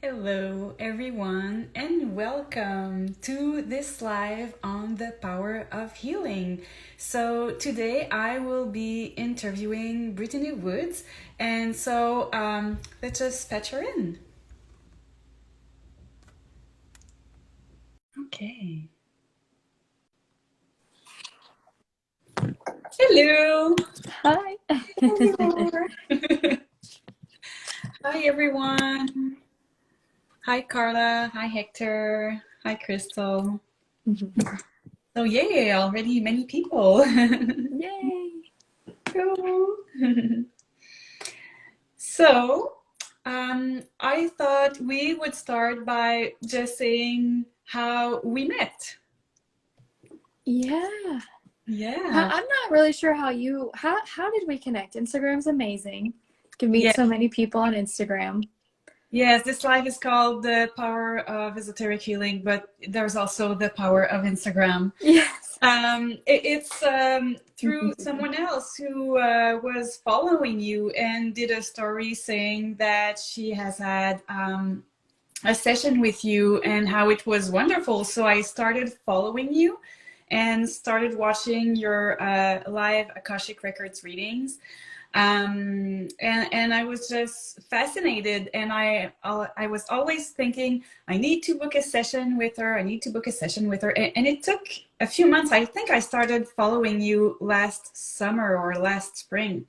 Hello, everyone, and welcome to this live on the power of healing. So, today I will be interviewing Brittany Woods, and let's just patch her in. Okay. Hello. Hi. Hi, everyone. Hi, Carla. Hi, Hector. Hi, Crystal. So, yay, already many people. Yay. Cool. So, I thought we would start by just saying how we met. Yeah. Yeah. I'm not really sure how did we connect? Instagram's amazing. You can meet Yeah. so many people on Instagram. Yes, this live is called The Power of Esoteric Healing, but there's also the power of Instagram. Yes. It's through someone else who was following you and did a story saying that she has had a session with you and how it was wonderful. So I started following you and started watching your live Akashic Records readings. And I was just fascinated, and I was always thinking I need to book a session with her. I need to book a session with her, and it took a few months. I think I started following you last summer or last spring,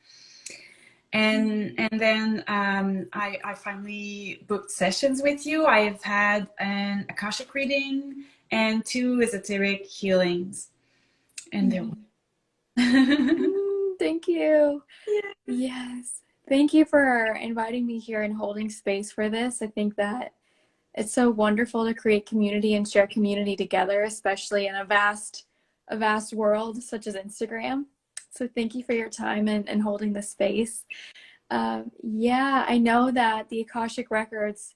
and then I finally booked sessions with you. I've had an Akashic reading and two esoteric healings, and there. Thank you. Yes. Thank you for inviting me here and holding space for this. I think that it's so wonderful to create community and share community together, especially in a vast world such as Instagram. So thank you for your time and holding the space. Yeah, I know that the Akashic Records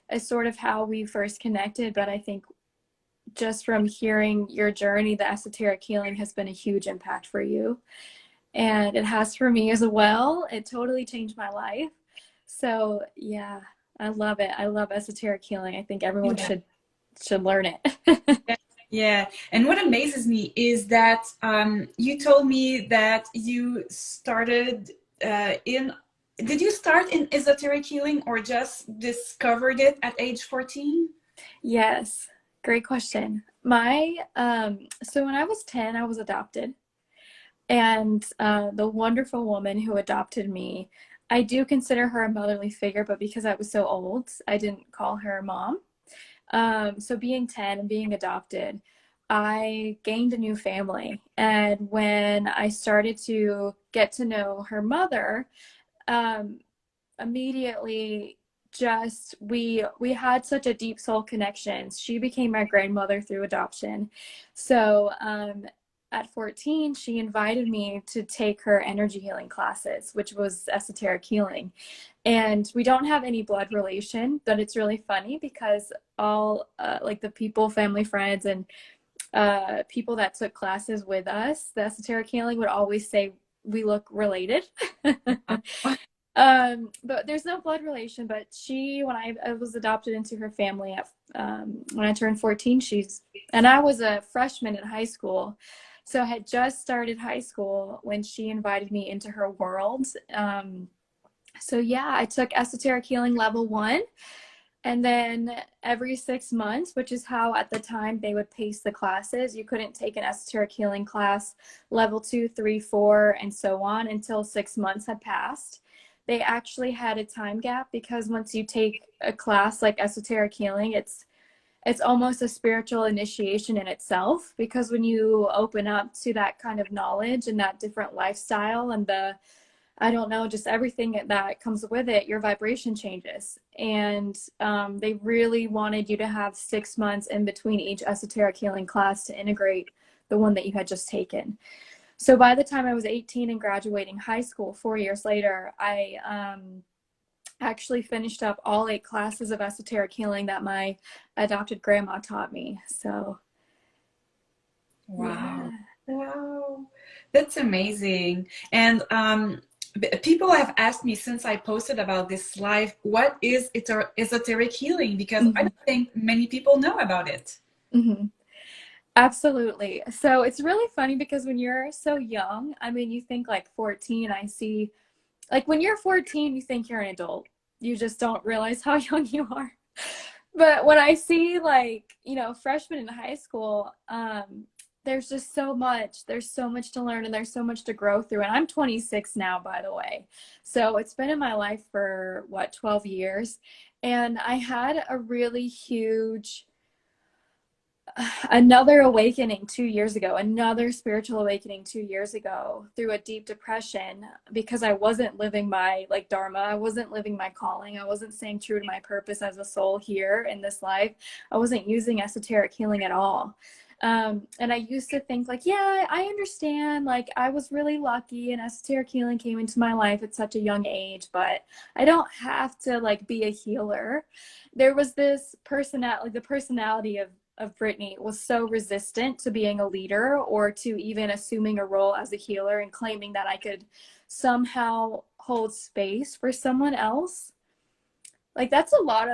is sort of how we first connected, but I think just from hearing your journey, the esoteric healing has been a huge impact for you. And it has for me as well. It totally changed my life. So yeah, I love it. I love esoteric healing. I think everyone should learn it. Yeah, and what amazes me is that you told me that you started in. Did you start in esoteric healing or just discovered it at age 14? Yes, great question. So when I was 10, I was adopted. And the wonderful woman who adopted me, I do consider her a motherly figure, but because I was so old, I didn't call her mom. So being 10 and being adopted, I gained a new family. And when I started to get to know her mother, um, immediately just we had such a deep soul connection. She became my grandmother through adoption. So at 14, she invited me to take her energy healing classes, which was esoteric healing. And we don't have any blood relation, but it's really funny because all like the people, family, friends, and people that took classes with us, the esoteric healing, would always say we look related. But there's no blood relation. But when I was adopted into her family when I turned 14, and I was a freshman in high school. So I had just started high school when she invited me into her world. So yeah, I took esoteric healing level 1. And then every 6 months, which is how at the time they would pace the classes, you couldn't take an esoteric healing class level 2, 3, 4, and so on until 6 months had passed. They actually had a time gap because once you take a class like esoteric healing, it's almost a spiritual initiation in itself, because when you open up to that kind of knowledge and that different lifestyle and I don't know, just everything that comes with it, your vibration changes. And they really wanted you to have 6 months in between each esoteric healing class to integrate the one that you had just taken. So by the time I was 18 and graduating high school, 4 years later, I actually finished up all 8 classes of esoteric healing that my adopted grandma taught me. So, Wow. yeah. Wow. That's amazing. And People have asked me since I posted about this live, what is esoteric healing? Because I Hmm. don't think many people know about it. Hmm. Absolutely. So it's really funny because when you're so young, I mean, you think like 14, I see, like when you're 14, you think you're an adult. You just don't realize how young you are. But when I see like, you know, freshmen in high school, there's just so much. There's so much to learn and there's so much to grow through. And I'm 26 now, by the way. So it's been in my life for what, 12 years. And I had a really huge another awakening 2 years ago, another spiritual awakening 2 years ago through a deep depression because I wasn't living my like dharma. I wasn't living my calling. I wasn't staying true to my purpose as a soul here in this life. I wasn't using esoteric healing at all. And I used to think like, yeah, I understand. Like I was really lucky and esoteric healing came into my life at such a young age, but I don't have to like be a healer. There was this personality, like the personality of Brittany was so resistant to being a leader or to even assuming a role as a healer and claiming that I could somehow hold space for someone else. Like that's a lot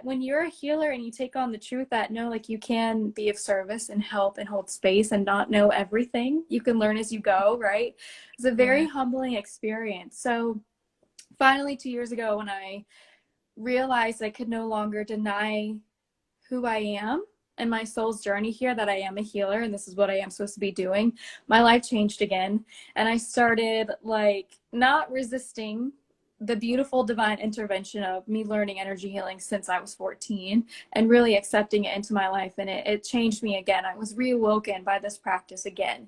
when you're a healer and you take on the truth that no, like you can be of service and help and hold space and not know everything. You can learn as you go, right? It's a very Yeah. humbling experience. So finally 2 years ago when I realized I could no longer deny who I am and my soul's journey here, that I am a healer and this is what I am supposed to be doing, my life changed again. And I started like not resisting the beautiful divine intervention of me learning energy healing since I was 14 and really accepting it into my life. And it changed me again. I was reawoken by this practice again.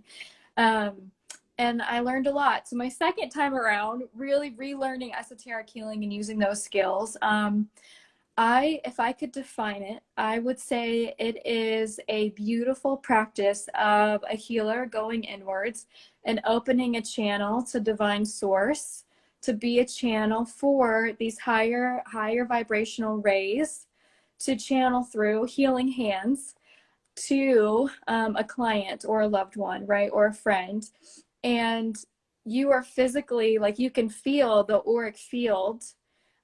Um, and I learned a lot. So my second time around, really relearning esoteric healing and using those skills. If I could define it, I would say it is a beautiful practice of a healer going inwards and opening a channel to divine source to be a channel for these higher vibrational rays to channel through healing hands to a client or a loved one, right? Or a friend. And you are physically, like you can feel the auric field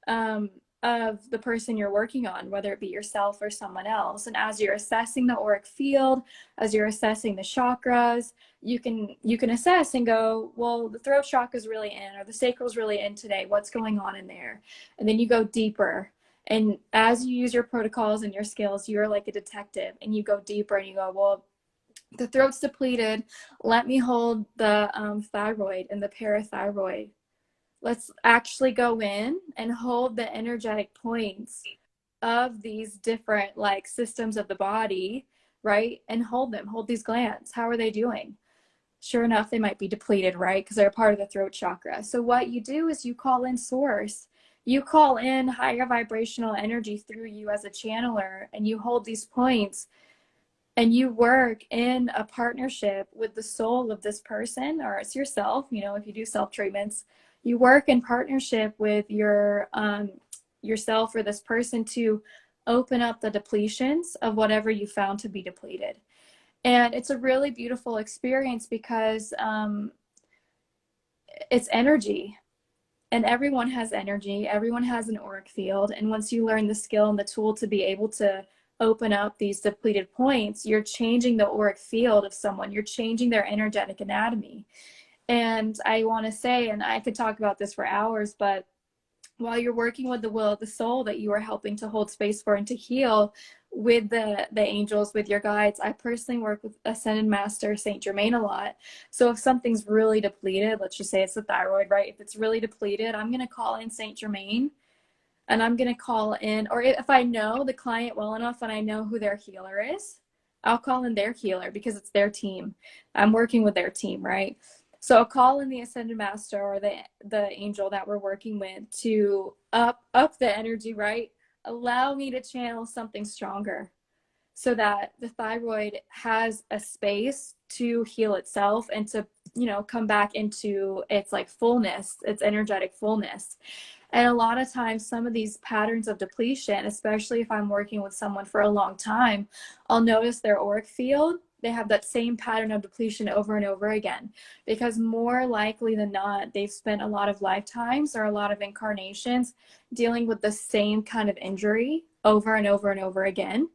um, of the person you're working on, whether it be yourself or someone else. And as you're assessing the auric field, as you're assessing the chakras, you can assess and go, well, the throat chakra is really in, or the sacral is really in today. What's going on in there? And then you go deeper. And as you use your protocols and your skills, you're like a detective, and you go deeper and you go, well, the throat's depleted. Let me hold the thyroid and the parathyroid. Let's actually go in and hold the energetic points of these different like systems of the body, right? And hold these glands. How are they doing? Sure enough, they might be depleted, right? Because they're part of the throat chakra. So what you do is you call in source. You call in higher vibrational energy through you as a channeler, and you hold these points and you work in a partnership with the soul of this person, or it's yourself, you know, if you do self treatments, you work in partnership with yourself or this person to open up the depletions of whatever you found to be depleted. And it's a really beautiful experience because it's energy, and everyone has energy, everyone has an auric field. And once you learn the skill and the tool to be able to open up these depleted points, you're changing the auric field of someone, you're changing their energetic anatomy. And I want to say, and I could talk about this for hours, but while you're working with the will of the soul that you are helping to hold space for and to heal with the angels, with your guides, I personally work with Ascended Master Saint Germain a lot. So if something's really depleted, let's just say it's the thyroid, right? If it's really depleted, I'm going to call in Saint Germain, and I'm going to call in, or if I know the client well enough and I know who their healer is, I'll call in their healer because it's their team. I'm working with their team, right? So I'll call in the Ascended Master or the angel that we're working with to up the energy, right? Allow me to channel something stronger so that the thyroid has a space to heal itself and to, you know, come back into its like fullness, its energetic fullness. And a lot of times, some of these patterns of depletion, especially if I'm working with someone for a long time, I'll notice their auric field they have that same pattern of depletion over and over again, because more likely than not, they've spent a lot of lifetimes or a lot of incarnations dealing with the same kind of injury over and over and over again.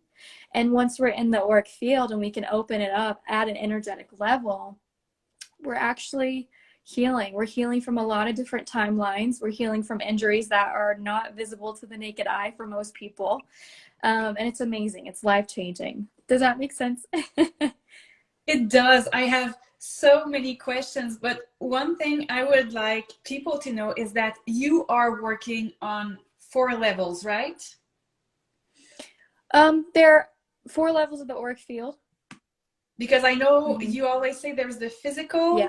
And once we're in the auric field and we can open it up at an energetic level, we're actually healing. We're healing from a lot of different timelines. We're healing from injuries that are not visible to the naked eye for most people. And it's amazing. It's life-changing. Does that make sense? It does. I have so many questions, but one thing I would like people to know is that you are working on 4 levels, right? There are 4 levels of the auric field. Because I know you always say there's the physical. Yeah.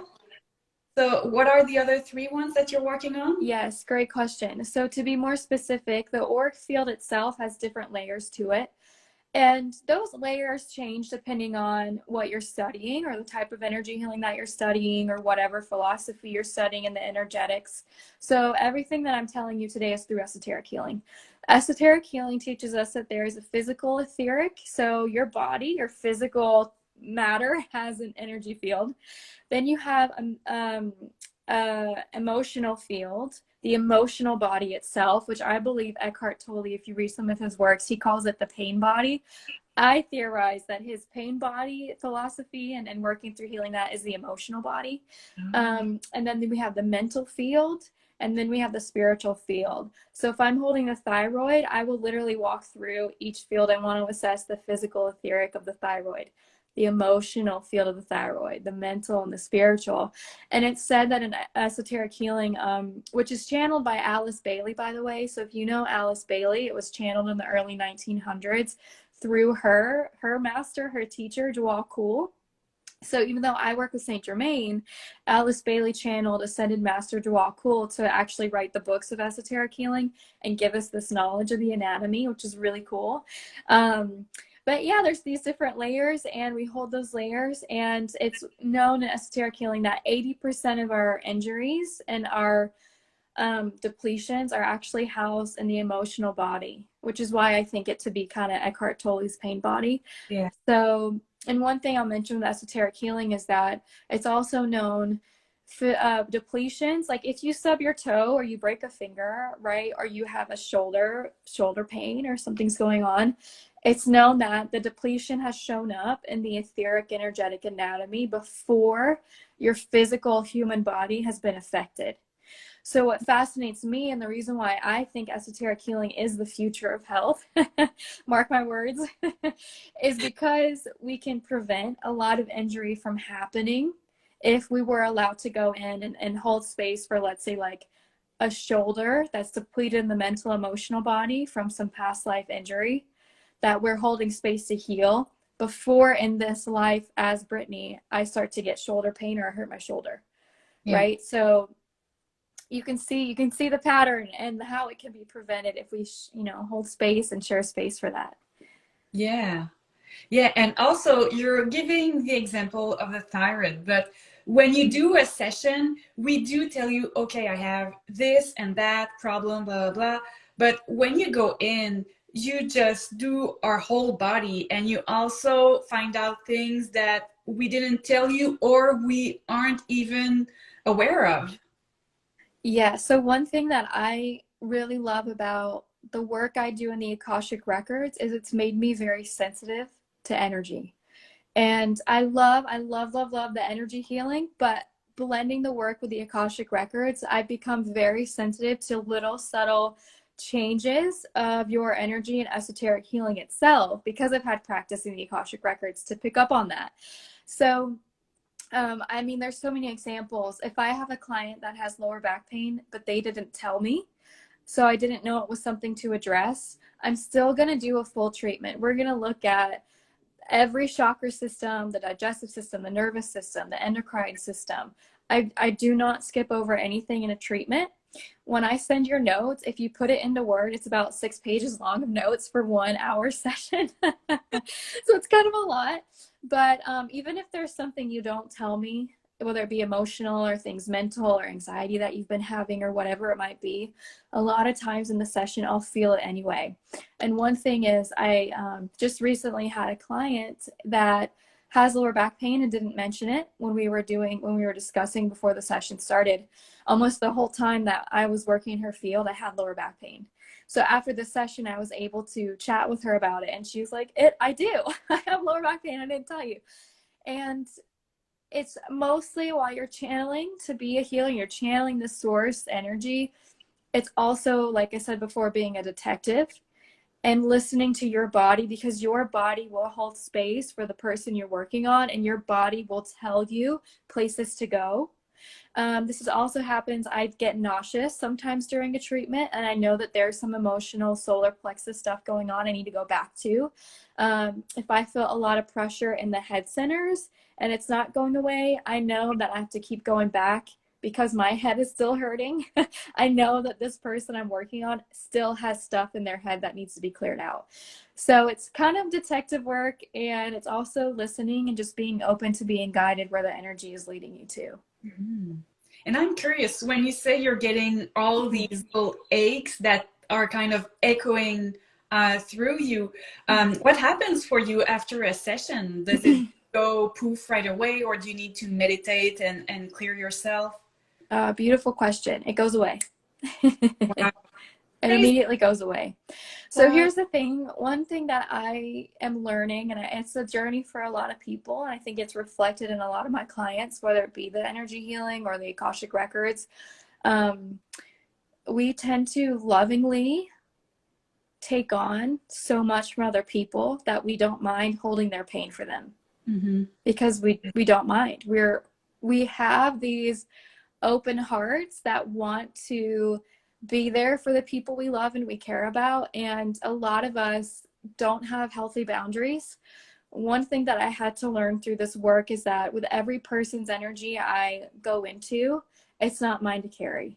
So what are the other 3 ones that you're working on? Yes, great question. So to be more specific, the auric field itself has different layers to it. And those layers change depending on what you're studying or the type of energy healing that you're studying or whatever philosophy you're studying in the energetics. So everything that I'm telling you today is through esoteric healing. Esoteric healing teaches us that there is a physical etheric. So your body, your physical matter has an energy field. Then you have emotional field, the emotional body itself, which I believe Eckhart Tolle, if you read some of his works, he calls it the pain body. I theorize that his pain body philosophy and working through healing that is the emotional body. And then we have the mental field, and then we have the spiritual field. So if I'm holding the thyroid, I will literally walk through each field. I want to assess the physical etheric of the thyroid, the emotional field of the thyroid, the mental and the spiritual. And it's said that in esoteric healing, which is channeled by Alice Bailey, by the way. So if you know Alice Bailey, it was channeled in the early 1900s through her master, her teacher, Joao Kuhl. So even though I work with Saint Germain, Alice Bailey channeled Ascended Master Joao Kuhl to actually write the books of esoteric healing and give us this knowledge of the anatomy, which is really cool. But yeah, there's these different layers, and we hold those layers, and it's known in esoteric healing that 80% of our injuries and our depletions are actually housed in the emotional body, which is why I think it to be kind of Eckhart Tolle's pain body. Yeah. So, and one thing I'll mention with esoteric healing is that it's also known for depletions. Like if you stub your toe or you break a finger, right, or you have a shoulder pain or something's going on, it's known that the depletion has shown up in the etheric energetic anatomy before your physical human body has been affected. So what fascinates me, and the reason why I think esoteric healing is the future of health, mark my words, is because we can prevent a lot of injury from happening if we were allowed to go in and hold space for, let's say, like a shoulder that's depleted in the mental, emotional body from some past life injury, that we're holding space to heal before in this life as Brittany, I start to get shoulder pain or I hurt my shoulder, right? So you can see the pattern and how it can be prevented if we hold space and share space for that. Yeah. And also you're giving the example of the thyroid, but when you do a session, we do tell you, okay, I have this and that problem, blah, blah, blah. But when you go in, you just do our whole body, and you also find out things that we didn't tell you or we aren't even aware of. Yeah, so one thing that I really love about the work I do in the Akashic Records is it's made me very sensitive to energy. And I love the energy healing, but blending the work with the Akashic Records, I've become very sensitive to little subtle changes of your energy and esoteric healing itself, because I've had practice in the Akashic Records to pick up on that. So I mean, there's so many examples. If I have a client that has lower back pain, but they didn't tell me, so I didn't know it was something to address, I'm still going to do a full treatment. We're going to look at every chakra system, the digestive system, the nervous system, the endocrine system. I do not skip over anything in a treatment. When I send your notes, if you put it into Word, it's about 6 pages long of notes for 1 hour session. So it's kind of a lot. But even if there's something you don't tell me, whether it be emotional or things mental or anxiety that you've been having or whatever it might be, a lot of times in the session, I'll feel it anyway. And one thing is I just recently had a client that has lower back pain and didn't mention it when we were discussing before the session started. Almost the whole time that I was working in her field, I had lower back pain. So after the session, I was able to chat with her about it, and she was like, I do. I have lower back pain. I didn't tell you. And it's mostly while you're channeling to be a healer, you're channeling the source energy. It's also, like I said before, being a detective and listening to your body, because your body will hold space for the person you're working on, and your body will tell you places to go. This is also happens. I get nauseous sometimes during a treatment, and I know that there's some emotional solar plexus stuff going on I need to go back to. If I feel a lot of pressure in the head centers and it's not going away, I know that I have to keep going back because my head is still hurting. I know that this person I'm working on still has stuff in their head that needs to be cleared out. So it's kind of detective work, and it's also listening and just being open to being guided where the energy is leading you to. Mm-hmm. And I'm curious, when you say you're getting all these little aches that are kind of echoing through you, what happens for you after a session? Does it go poof right away, or do you need to meditate and clear yourself? Beautiful question. It goes away. Wow. It immediately goes away. So Wow. here's the thing. One thing that I am learning, and it's a journey for a lot of people, and I think it's reflected in a lot of my clients, whether it be the energy healing or the Akashic records. We tend to lovingly take on so much from other people that we don't mind holding their pain for them. Mm-hmm. Because we don't mind. We have these open hearts that want to be there for the people we love and we care about, and a lot of us don't have healthy boundaries. One thing that I had to learn through this work is that with every person's energy I go into, it's not mine to carry.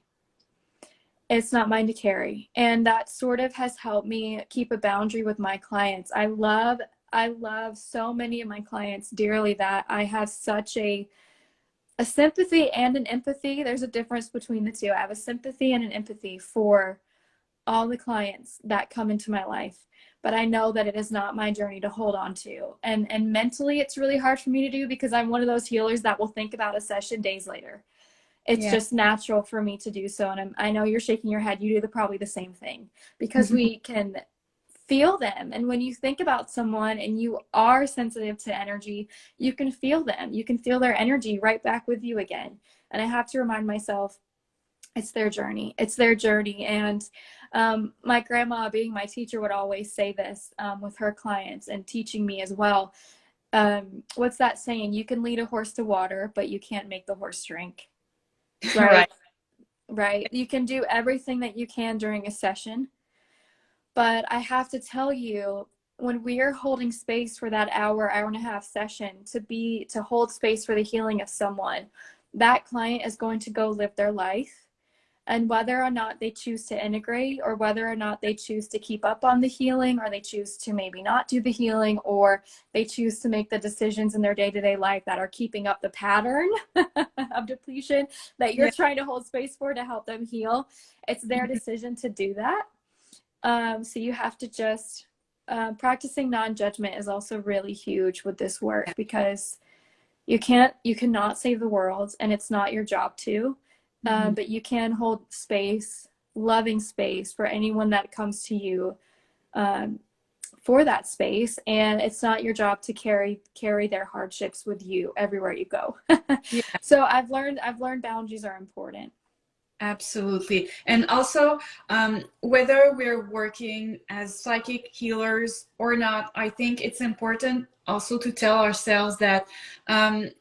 It's not mine to carry. And that sort of has helped me keep a boundary with my clients. I love so many of my clients dearly that I have such a sympathy and an empathy. There's a difference between the two. I have a sympathy and an empathy for all the clients that come into my life, but I know that it is not my journey to hold on to. And mentally, it's really hard for me to do because I'm one of those healers that will think about a session days later. It's just natural for me to do so. And I know you're shaking your head. You do probably the same thing, because we can feel them. And when you think about someone and you are sensitive to energy, you can feel them. You can feel their energy right back with you again. And I have to remind myself, it's their journey. It's their journey. And my grandma, being my teacher, would always say this with her clients and teaching me as well. What's that saying? You can lead a horse to water, but you can't make the horse drink. Right? Right. You can do everything that you can during a session. But I have to tell you, when we are holding space for that hour and a half session to hold space for the healing of someone, that client is going to go live their life. And whether or not they choose to integrate, or whether or not they choose to keep up on the healing, or they choose to maybe not do the healing, or they choose to make the decisions in their day-to-day life that are keeping up the pattern of depletion that you're trying to hold space for to help them heal, it's their decision to do that. So you have to just practicing non-judgment is also really huge with this work, because you cannot save the world, and it's not your job to, but you can hold space, loving space for anyone that comes to you for that space. And it's not your job to carry their hardships with you everywhere you go. So I've learned boundaries are important. Absolutely. And also, whether we're working as psychic healers or not, I think it's important also to tell ourselves that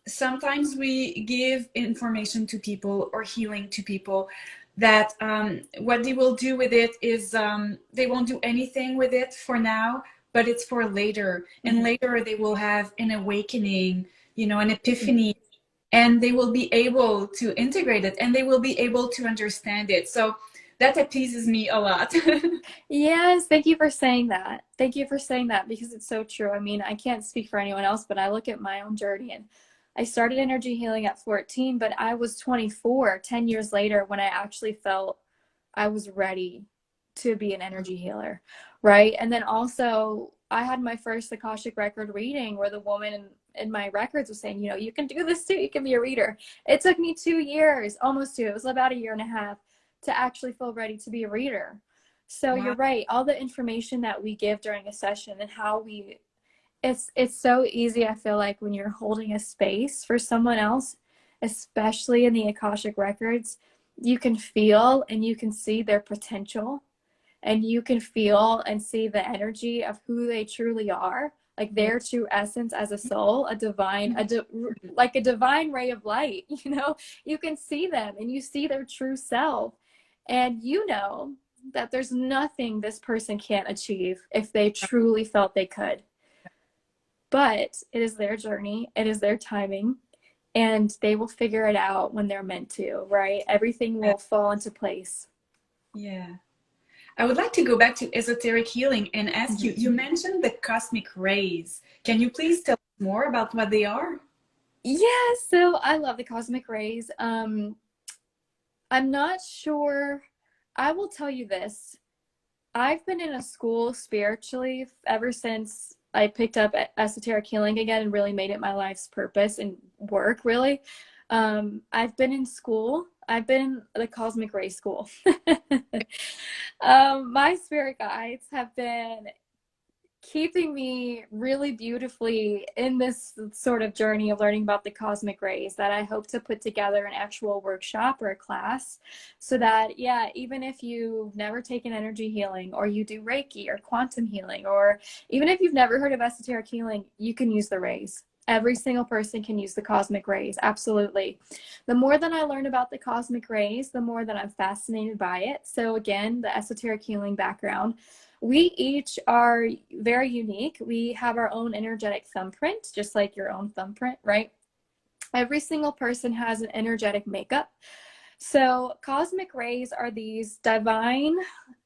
sometimes we give information to people or healing to people that what they will do with it is they won't do anything with it for now, but it's for later. And later they will have an awakening, an epiphany. And they will be able to integrate it, and they will be able to understand it. So that appeases me a lot. Yes, thank you for saying that. Thank you for saying that, because it's so true. I mean, I can't speak for anyone else, but I look at my own journey, and I started energy healing at 14, but I was 24, 10 years later, when I actually felt I was ready to be an energy healer, right? And then also I had my first Akashic record reading where the woman in my records was saying, you know, you can do this too, you can be a reader. It took me 2 years, almost 2, it was about 1.5 years to actually feel ready to be a reader. So Wow. you're right, all the information that we give during a session and how we, it's so easy, I feel like, when you're holding a space for someone else, especially in the Akashic records, you can feel and you can see their potential, and you can feel and see the energy of who they truly are, like their true essence as a soul, a divine, like a divine ray of light, you know. You can see them and you see their true self, and you know that there's nothing this person can't achieve if they truly felt they could. But it is their journey, it is their timing, and they will figure it out when they're meant to, right? Everything will fall into place. Yeah. I would like to go back to esoteric healing and ask you, you mentioned the cosmic rays. Can you please tell us more about what they are? Yeah, so I love the cosmic rays. I'm not sure. I will tell you this. I've been in a school spiritually ever since I picked up esoteric healing again and really made it my life's purpose and work, really. I've been in school. I've been in the cosmic ray school. My spirit guides have been keeping me really beautifully in this sort of journey of learning about the cosmic rays, that I hope to put together an actual workshop or a class so that, yeah, even if you've never taken energy healing, or you do Reiki or quantum healing, or even if you've never heard of esoteric healing, you can use the rays. Every single person can use the cosmic rays. Absolutely. The more that I learn about the cosmic rays, the more that I'm fascinated by it. So again, the esoteric healing background. We each are very unique. We have our own energetic thumbprint, just like your own thumbprint, right? Every single person has an energetic makeup. So cosmic rays are these divine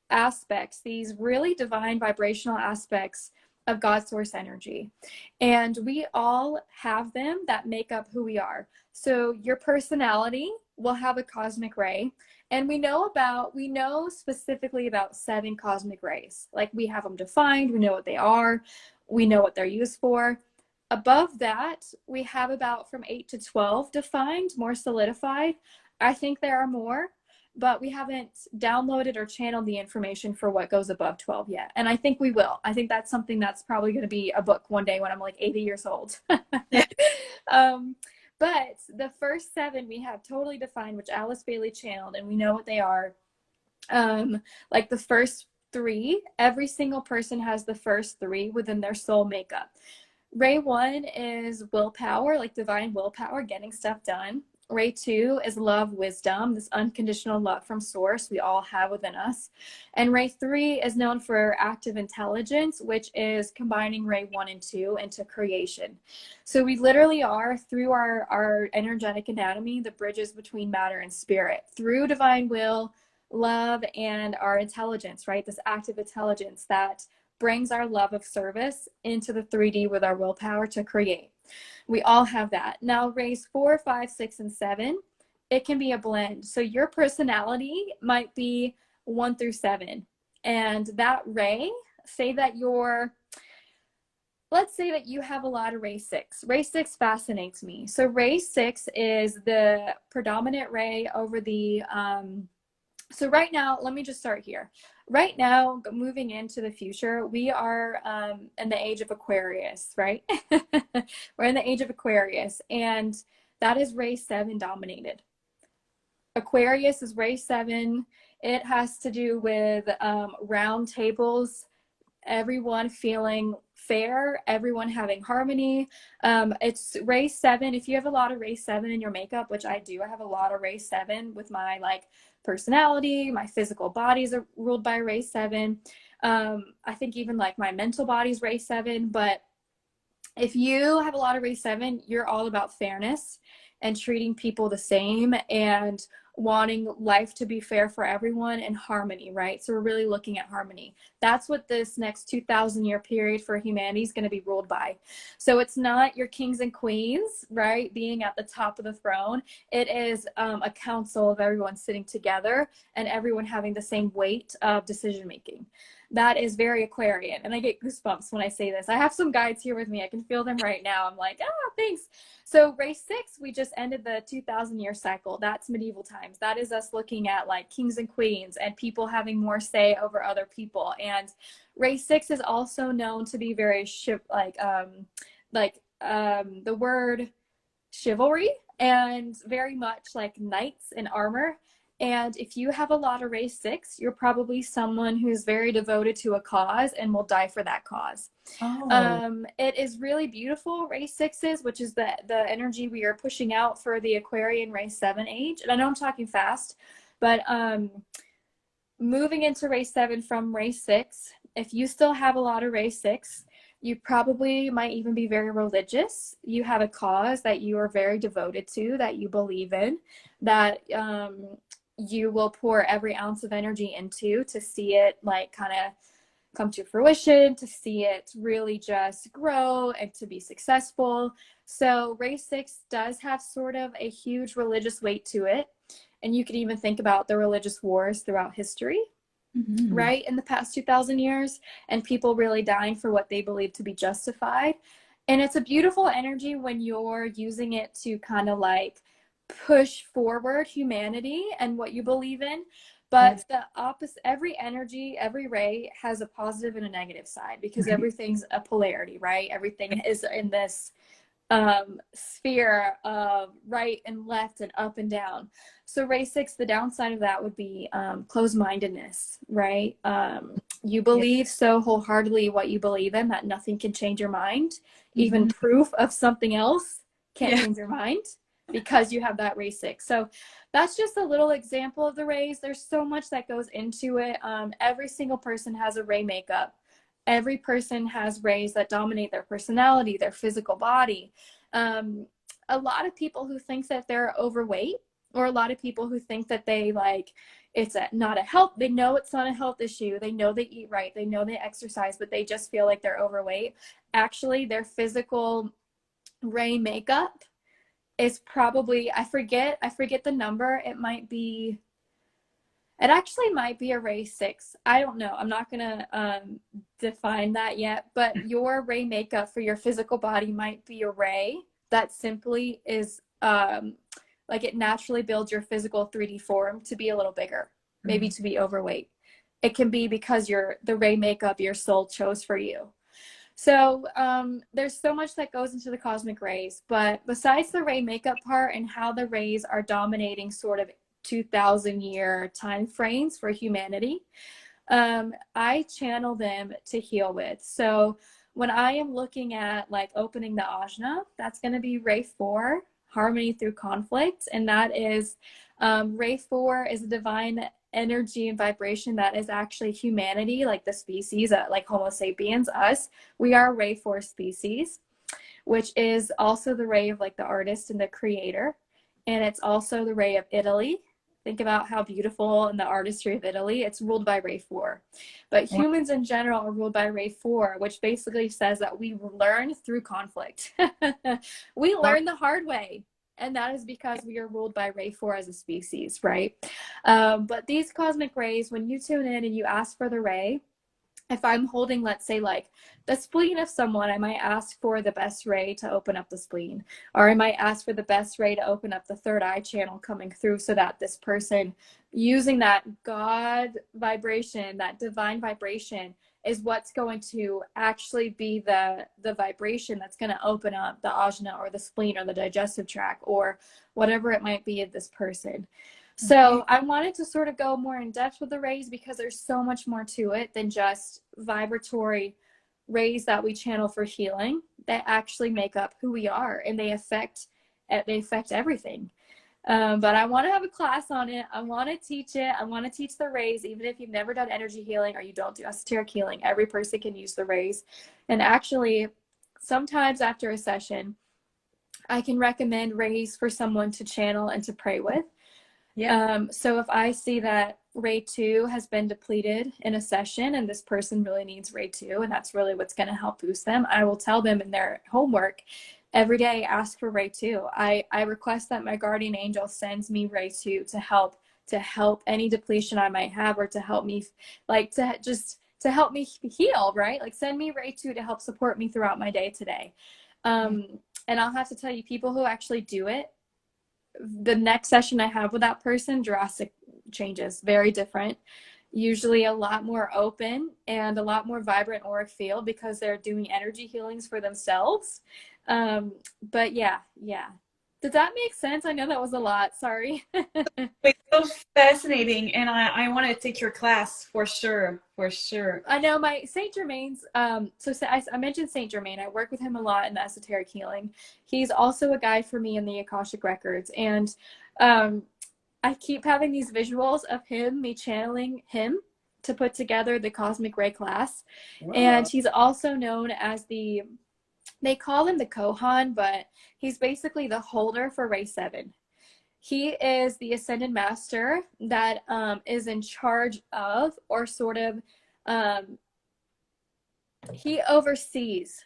aspects, these really divine vibrational aspects of God's source energy. And we all have them that make up who we are. So your personality will have a cosmic ray. And we know specifically about 7 cosmic rays. Like, we have them defined, we know what they are, we know what they're used for. Above that, we have about from 8 to 12 defined, more solidified. I think there are more, but we haven't downloaded or channeled the information for what goes above 12 yet. And I think we will. I think that's something that's probably going to be a book one day when I'm like 80 years old. But the first 7 we have totally defined, which Alice Bailey channeled, and we know what they are. Like the first 3, every single person has the first 3 within their soul makeup. Ray 1 is willpower, like divine willpower, getting stuff done. Ray 2 is love, wisdom, this unconditional love from source we all have within us. And Ray 3 is known for active intelligence, which is combining Ray 1 and 2 into creation. So we literally are, through our energetic anatomy, the bridges between matter and spirit, through divine will, love, and our intelligence, right? This active intelligence that brings our love of service into the 3D with our willpower to create. We all have that. Now, rays 4, 5, 6, and 7, it can be a blend. So your personality might be 1 through 7. And that ray, let's say that you have a lot of ray 6. Ray 6 fascinates me. So ray 6 is the predominant ray over the, so right now, let me just start here. Right now, moving into the future, we are in the age of Aquarius, right? We're in the age of Aquarius, and that is ray 7 dominated. Aquarius is ray 7. It has to do with round tables, everyone feeling fair, everyone having harmony. It's ray 7. If you have a lot of ray 7 in your makeup, which I do, I have a lot of ray 7 with my personality, my physical bodies are ruled by ray 7. I think even my mental body's ray 7. But if you have a lot of ray 7, you're all about fairness and treating people the same and wanting life to be fair for everyone and harmony, right? So we're really looking at harmony. That's what this next 2,000-year period for humanity is going to be ruled by. So it's not your kings and queens, right, being at the top of the throne. It is a council of everyone sitting together and everyone having the same weight of decision making. That is very Aquarian. And I get goosebumps when I say this. I have some guides here with me. I can feel them right now. I'm like, thanks. So race 6, we just ended the 2,000-year cycle. That's medieval times. That is us looking at like kings and queens and people having more say over other people. And race 6 is also known to be very the word chivalry and very much like knights in armor. And if you have a lot of race 6, you're probably someone who's very devoted to a cause and will die for that cause. It is really beautiful, race 6s, which is the energy we are pushing out for the Aquarian race 7 age. And I know I'm talking fast, but moving into race 7 from race 6, if you still have a lot of race 6, you probably might even be very religious. You have a cause that you are very devoted to, that you believe in, that you will pour every ounce of energy into to see it like kind of come to fruition, to see it really just grow and to be successful. So race 6 does have sort of a huge religious weight to it. And you can even think about the religious wars throughout history, right, in the past 2,000 years, and people really dying for what they believe to be justified. And it's a beautiful energy when you're using it to kind of like push forward humanity and what you believe in. But the opposite, every energy, every ray has a positive and a negative side, because everything's a polarity, right? Everything is in this sphere of right and left and up and down. So race 6, the downside of that would be closed-mindedness, right? You believe so wholeheartedly what you believe in that nothing can change your mind. Even proof of something else can't change your mind, because you have that race 6. So that's just a little example of the rays. There's so much that goes into it. Every single person has a ray makeup. Every person has rays that dominate their personality, their physical body. A lot of people who think that they're overweight, or a lot of people who think that they like, it's not a health, they know it's not a health issue. They know they eat right. They know they exercise, but they just feel like they're overweight. Actually, their physical ray makeup is probably, I forget the number. It actually might be a ray 6. I don't know. I'm not going to define that yet, but your ray makeup for your physical body might be a ray that simply is like it naturally builds your physical 3D form to be a little bigger, maybe to be overweight. It can be because the ray makeup your soul chose for you. So there's so much that goes into the cosmic rays, but besides the ray makeup part and how the rays are dominating sort of 2,000-year time frames for humanity, I channel them to heal with. So when I am looking at like opening the ajna, that's going to be ray 4, harmony through conflict. And that is ray 4 is a divine energy and vibration that is actually humanity, like the species, like Homo sapiens, us. We are ray 4 species, which is also the ray of like the artist and the creator. And it's also the ray of Italy. Think about how beautiful and the artistry of Italy. It's ruled by ray 4. But humans in general are ruled by ray 4, which basically says that we learn through conflict. We learn the hard way. And that is because we are ruled by ray 4 as a species, right? But these cosmic rays, when you tune in and you ask for the ray, if I'm holding, let's say, like the spleen of someone, I might ask for the best ray to open up the spleen. Or I might ask for the best ray to open up the third eye channel coming through, so that this person, using that God vibration, that divine vibration, is what's going to actually be the vibration that's going to open up the ajna or the spleen or the digestive tract or whatever it might be of this person. So I wanted to sort of go more in depth with the rays, because there's so much more to it than just vibratory rays that we channel for healing. They actually make up who we are, and they affect everything. But I want to have a class on it. I want to teach it. I want to teach the rays, even if you've never done energy healing or you don't do esoteric healing. Every person can use the rays. And actually, sometimes after a session, I can recommend rays for someone to channel and to pray with. So if I see that Ray 2 has been depleted in a session and this person really needs Ray 2, and that's really what's going to help boost them, I will tell them in their homework every day, ask for Ray 2. I request that my guardian angel sends me Ray 2 to help any depletion I might have, or to help me, like, to help me heal, right? Like, send me Ray 2 to help support me throughout my day today. And I'll have to tell you, people who actually do it, the next session I have with that person, drastic changes, very different, usually a lot more open and a lot more vibrant auric field, because they're doing energy healings for themselves. But yeah. Did that make sense? I know that was a lot. Sorry. It's so fascinating, and I want to take your class for sure. I know my Saint Germain's. So I mentioned Saint Germain. I work with him a lot in the esoteric healing. He's also a guide for me in the Akashic records, and I keep having these visuals of me channeling him to put together the Cosmic Ray class. Wow. And he's also known as they call him the Kohan, but he's basically the holder for Ray 7. He is the Ascended Master that is in charge of, or sort of, he oversees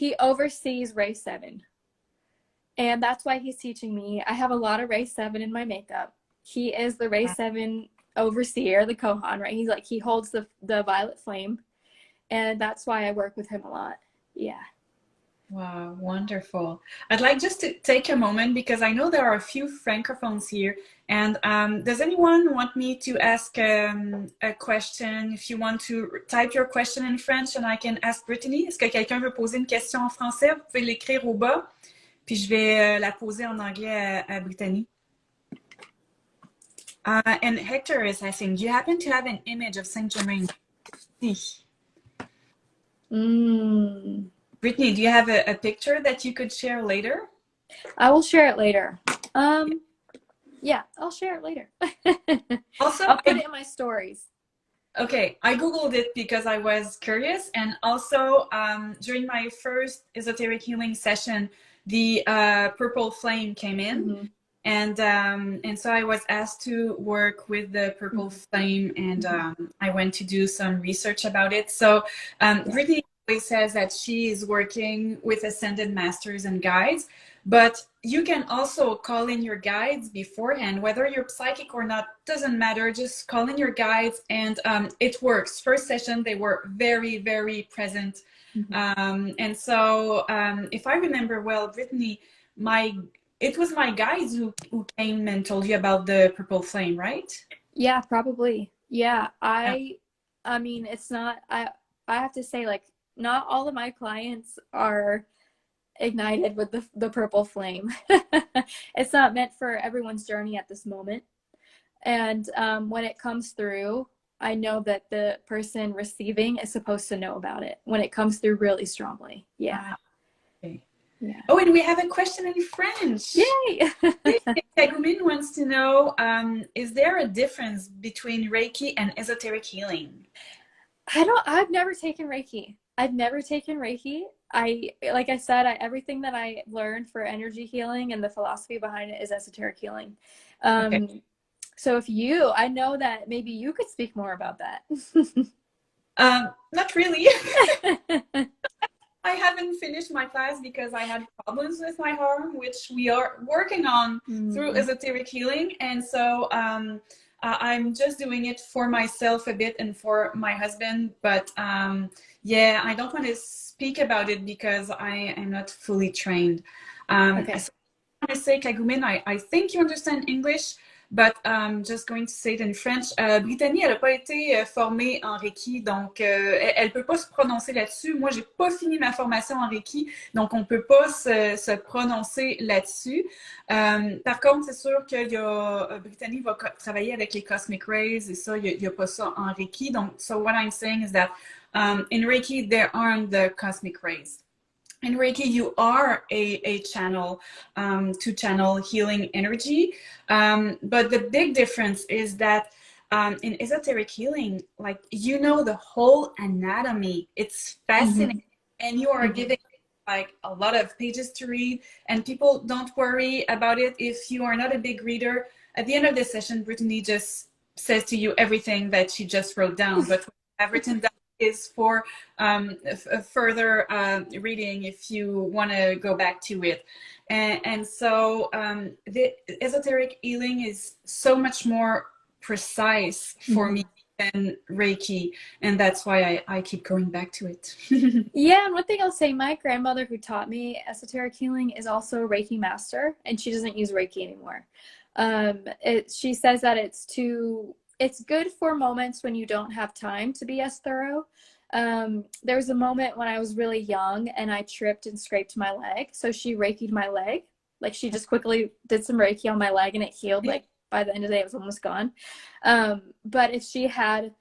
Ray 7. And that's why he's teaching me. I have a lot of Ray 7 in my makeup. He is the Ray 7 overseer, the Kohan, right? He holds the violet flame. And that's why I work with him a lot. Yeah. Wow, wonderful. I'd like just to take a moment, because I know there are a few francophones here. And does anyone want me to ask a question? If you want to type your question in French and I can ask Brittany. Est-ce que quelqu'un veut poser une question en français? Vous pouvez l'écrire au bas. Puis je vais la poser en anglais à Brittany. And Hector is asking, do you happen to have an image of Saint Germain? Brittany, do you have a picture that you could share later? I will share it later. Yeah, I'll share it later. Also, I'll put it in my stories. Okay, I Googled it because I was curious. And also, during my first esoteric healing session, the purple flame came in. And so I was asked to work with the purple flame, and I went to do some research about it. So Brittany always says that she is working with ascended masters and guides, but you can also call in your guides beforehand, whether you're psychic or not, doesn't matter. Just call in your guides, and it works. First session, they were very, very present. And so if I remember well, Brittany, it was my guides who came and told you about the purple flame, right? Yeah, probably. Yeah. I mean, it's not, I have to say, like, not all of my clients are ignited with the purple flame. It's not meant for everyone's journey at this moment. And when it comes through, I know that the person receiving is supposed to know about it when it comes through really strongly. Yeah. Okay. Yeah. Oh, and we have a question in French. Yay! Kagumin wants to know, is there a difference between Reiki and esoteric healing? I've never taken Reiki. Like I said, everything that I learned for energy healing and the philosophy behind it is esoteric healing. Okay. So I know that maybe you could speak more about that. Not really. I haven't finished my class because I had problems with my arm, which we are working on through esoteric healing. And so I'm just doing it for myself a bit and for my husband. But yeah, I don't want to speak about it because I am not fully trained. Okay. So I want to say, Kagumin, I think you understand English, but I'm just going to say it in French. Brittany, elle n'a pas été formée en Reiki, donc elle peut pas se prononcer là-dessus. Moi, j'ai pas fini ma formation en Reiki, donc on peut pas se prononcer là-dessus. Par contre, c'est sûr que Brittany va travailler avec les Cosmic Rays, et ça, il y a pas ça en Reiki. Donc, so what I'm saying is that in Reiki, there aren't the Cosmic Rays. In Reiki, you are a channel to channel healing energy. But the big difference is that in esoteric healing, like, the whole anatomy. It's fascinating. And you are giving like a lot of pages to read, and people don't worry about it. If you are not a big reader, at the end of the session, Brittany just says to you everything that she just wrote down. But what I've written down is for further reading if you want to go back to it. And so the esoteric healing is so much more precise for me than Reiki, and that's why I keep going back to it. Yeah, and one thing I'll say, my grandmother who taught me esoteric healing is also a Reiki master, and she doesn't use Reiki anymore. She says that it's good for moments when you don't have time to be as thorough. There was a moment when I was really young and I tripped and scraped my leg. So she Reiki'd my leg. Like she just quickly did some Reiki on my leg and it healed. Like by the end of the day, it was almost gone. But if she had,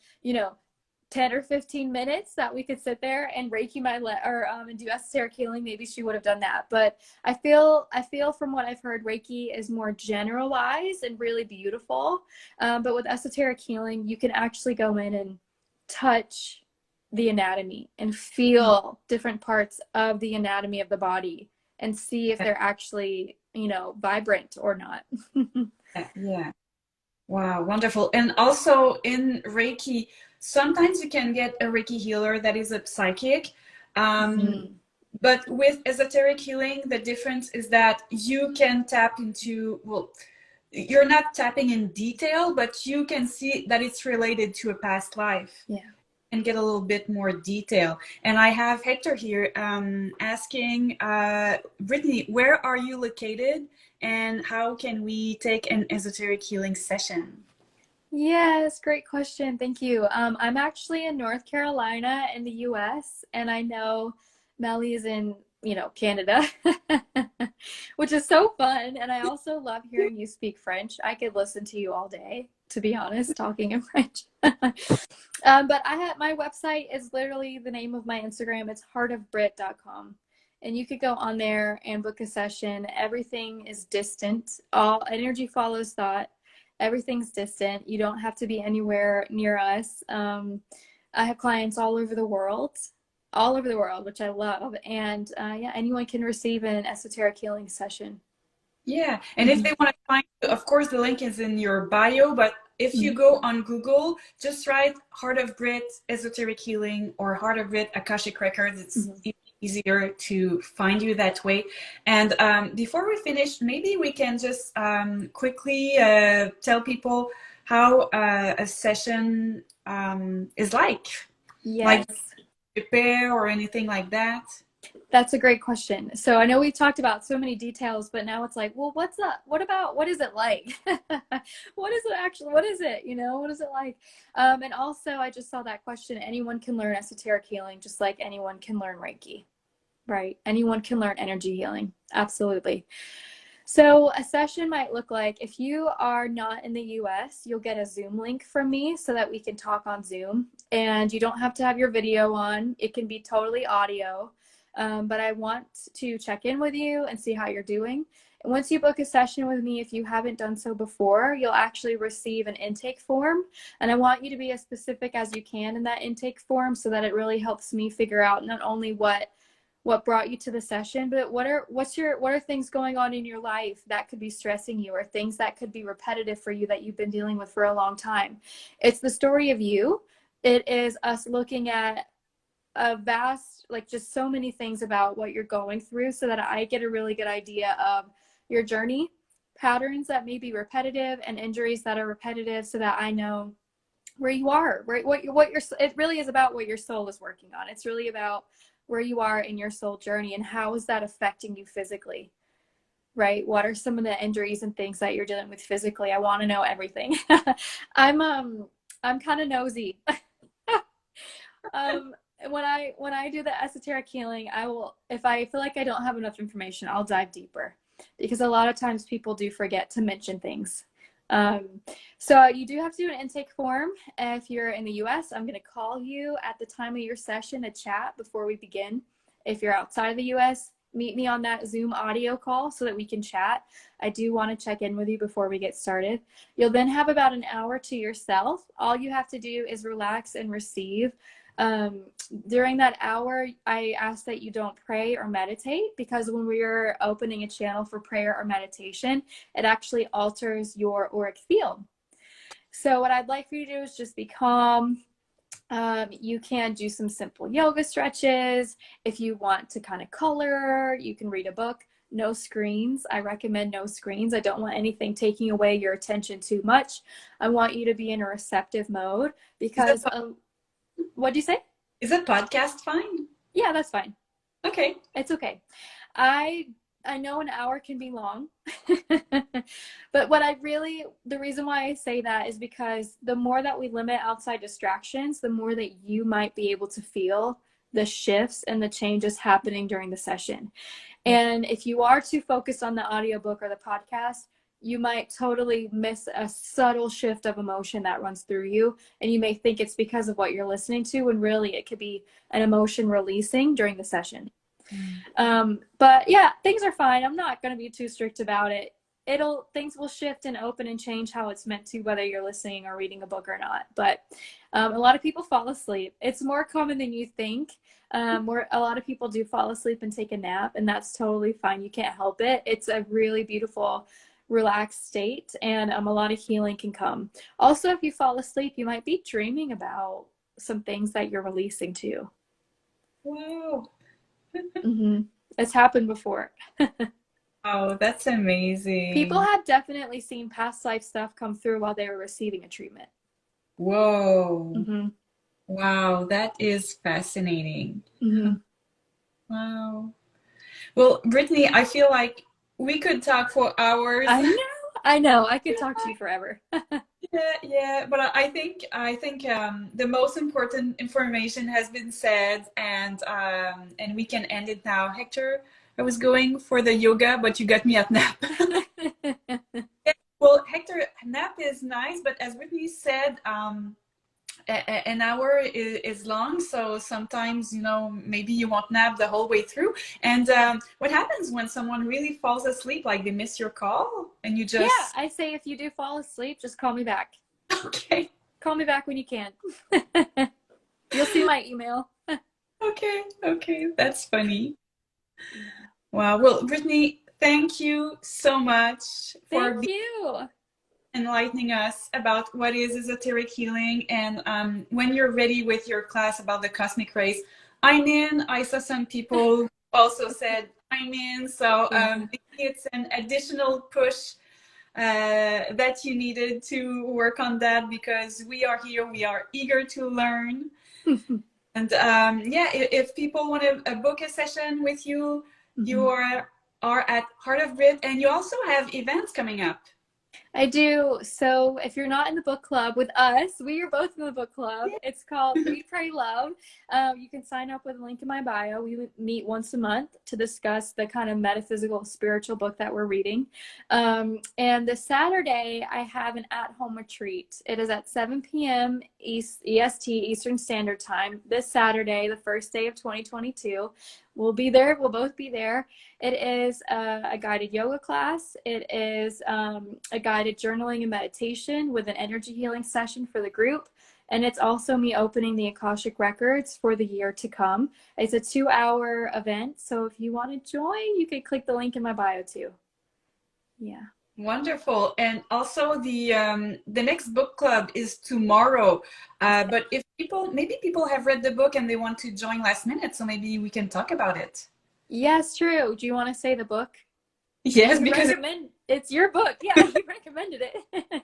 10 or 15 minutes that we could sit there and Reiki my leg or and do esoteric healing, maybe she would have done that. But I feel from what I've heard, Reiki is more generalized and really beautiful. But with esoteric healing, you can actually go in and touch the anatomy and feel different parts of the anatomy of the body and see if they're actually, vibrant or not. Yeah. Wow, wonderful. And also in Reiki, sometimes you can get a Reiki healer that is a psychic. But with esoteric healing, the difference is that you can tap into, well, you're not tapping in detail, but you can see that it's related to a past life. Yeah. And get a little bit more detail. And I have Hector here asking, Brittany, where are you located and how can we take an esoteric healing session? Yes, great question. Thank you. I'm actually in North Carolina in the US, and I know Melly is in, Canada, which is so fun. And I also love hearing you speak French. I could listen to you all day, to be honest, talking in French. But my website is literally the name of my Instagram. It's heartofbritt.com. And you could go on there and book a session. Everything is distant. All energy follows thought. Everything's distant. You don't have to be anywhere near us. I have clients all over the world, which I love. And anyone can receive an esoteric healing session. Yeah. And if they want to find you, of course, the link is in your bio, but if you go on Google, just write Heart of Britt, Esoteric Healing, or Heart of Britt, Akashic Records. It's easier to find you that way. And before we finish, maybe we can just quickly tell people how a session is like. Yes. Like prepare or anything like that. That's a great question. So I know we've talked about so many details, but now it's like, well, what is it like? What is it actually? What is it? What is it like? And also I just saw that question. Anyone can learn esoteric healing, just like anyone can learn Reiki, right? Anyone can learn energy healing. Absolutely. So a session might look like, if you are not in the US, you'll get a Zoom link from me so that we can talk on Zoom, and you don't have to have your video on. It can be totally audio. But I want to check in with you and see how you're doing. And once you book a session with me, if you haven't done so before, you'll actually receive an intake form. And I want you to be as specific as you can in that intake form so that it really helps me figure out not only what brought you to the session, but what are things going on in your life that could be stressing you, or things that could be repetitive for you that you've been dealing with for a long time. It's the story of you. It is us looking at a vast, just so many things about what you're going through so that I get a really good idea of your journey, patterns that may be repetitive, and injuries that are repetitive, so that I know where you are, right? It really is about what your soul is working on. It's really about where you are in your soul journey and how is that affecting you physically, right? What are some of the injuries and things that you're dealing with physically? I want to know everything. I'm kind of nosy. When I do the esoteric healing, if I feel like I don't have enough information, I'll dive deeper, because a lot of times people do forget to mention things. So you do have to do an intake form. If you're in the US, I'm going to call you at the time of your session to chat before we begin. If you're outside of the US, meet me on that Zoom audio call so that we can chat. I do want to check in with you before we get started. You'll then have about an hour to yourself. All you have to do is relax and receive. during that hour, I ask that you don't pray or meditate, because when we're opening a channel for prayer or meditation, it actually alters your auric field. So what I'd like for you to do is just be calm. You can do some simple yoga stretches. If you want to kind of color, you can read a book. No screens. I recommend no screens. I don't want anything taking away your attention too much. I want you to be in a receptive mode, because what do you say? Is a podcast fine? Yeah, that's fine. Okay. It's okay. I know an hour can be long, but the reason why I say that is because the more that we limit outside distractions, the more that you might be able to feel the shifts and the changes happening during the session. And if you are too focused on the audiobook or the podcast, you might totally miss a subtle shift of emotion that runs through you. And you may think it's because of what you're listening to, when really it could be an emotion releasing during the session. But yeah, things are fine. I'm not going to be too strict about it. Things will shift and open and change how it's meant to, whether you're listening or reading a book or not. But a lot of people fall asleep. It's more common than you think. Where a lot of people do fall asleep and take a nap, and that's totally fine. You can't help it. It's a really beautiful, relaxed state, and a lot of healing can come. Also, if you fall asleep, you might be dreaming about some things that you're releasing too. Wow. Mm-hmm. It's happened before. Oh, that's amazing. People have definitely seen past life stuff come through while they were receiving a treatment. Whoa. Mm-hmm. Wow, that is fascinating. Mm-hmm. Wow. Well, Brittany, I feel like we could talk for hours. I know. I could talk to you forever. Yeah, but I think the most important information has been said, and we can end it now. Hector, I was going for the yoga, but you got me at nap. Well, Hector, nap is nice, but as Brittany said, an hour is long, so sometimes, maybe you won't nap the whole way through. And what happens when someone really falls asleep, like they miss your call and you just... Yeah, I say if you do fall asleep, just call me back. Okay. Call me back when you can. You'll see my email. Okay, that's funny. Wow. Well, Brittany, thank you so much for enlightening us about what is esoteric healing. And when you're ready with your class about the cosmic rays, I'm in. I saw some people also said I'm in. So maybe it's an additional push that you needed to work on that, because we are here. We are eager to learn. And if people want to book a session with you, you are at Heart of Britt, and you also have events coming up. I do. So if you're not in the book club with us, we are both in the book club. It's called Read, Pray, Love. You can sign up with a link in my bio. We meet once a month to discuss the kind of metaphysical, spiritual book that we're reading. And this Saturday, I have an at-home retreat. It is at 7 p.m. EST, Eastern Standard Time, this Saturday, the first day of 2022. We'll be there. We'll both be there. It is a guided yoga class. It is a guided journaling and meditation with an energy healing session for the group. And it's also me opening the Akashic records for the year to come. It's a 2-hour event. So if you want to join, you can click the link in my bio too. Yeah. Wonderful. And also the next book club is tomorrow. But if maybe people have read the book and they want to join last minute, so maybe we can talk about it. Yes, true. Do you want to say the book? Yes, because it's your book. Yeah, you recommended it.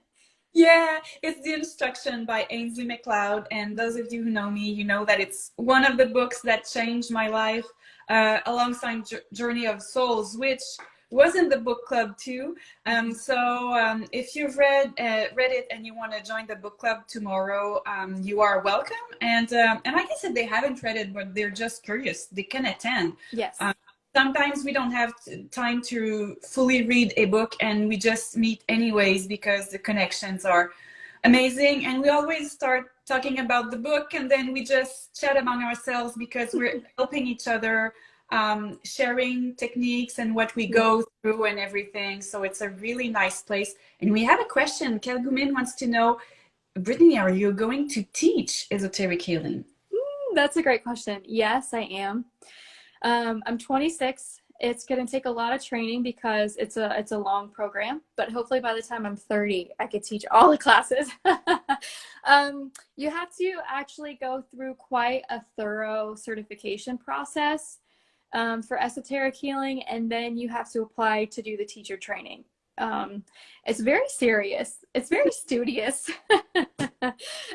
Yeah, it's The Instruction by Ainsley Macleod. And those of you who know me, you know that it's one of the books that changed my life, alongside Journey of Souls, which was in the book club too. So if you've read it and you want to join the book club tomorrow, you are welcome. And like I said, they haven't read it, but they're just curious. They can attend. Yes. Sometimes we don't have time to fully read a book, and we just meet anyways because the connections are amazing. And we always start talking about the book, and then we just chat among ourselves because we're helping each other, sharing techniques and what we go through and everything. So it's a really nice place. And we have a question. Kelgumin wants to know, Brittany, are you going to teach esoteric healing? That's a great question. Yes, I am. I'm 26. It's going to take a lot of training because it's a long program, but hopefully by the time I'm 30, I could teach all the classes. You have to actually go through quite a thorough certification process for esoteric healing, and then you have to apply to do the teacher training. It's very serious. It's very studious.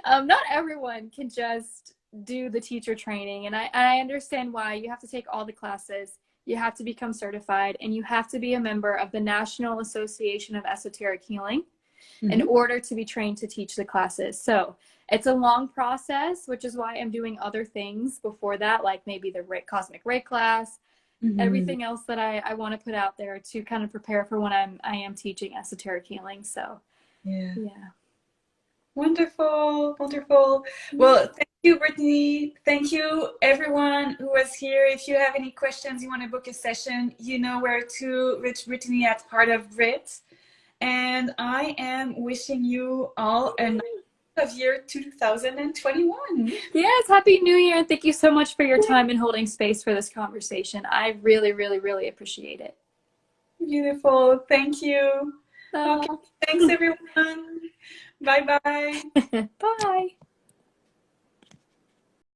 Not everyone can just do the teacher training, and I understand why. You have to take all the classes, you have to become certified, and you have to be a member of the National Association of Esoteric Healing in order to be trained to teach the classes. So it's a long process, which is why I'm doing other things before that, like maybe the Cosmic Ray class, everything else that I want to put out there to kind of prepare for when I am teaching esoteric healing. So Yeah. yeah. Wonderful, wonderful. Well, thank you, Brittany. Thank you, everyone who was here. If you have any questions, you want to book a session, you know where to reach Brittany at Heart of Britt. And I am wishing you all a nice of year 2021. Yes, Happy New Year. And thank you so much for your time and holding space for this conversation. I really, really, really appreciate it. Beautiful. Thank you. Okay. Thanks, everyone. Bye-bye. Bye.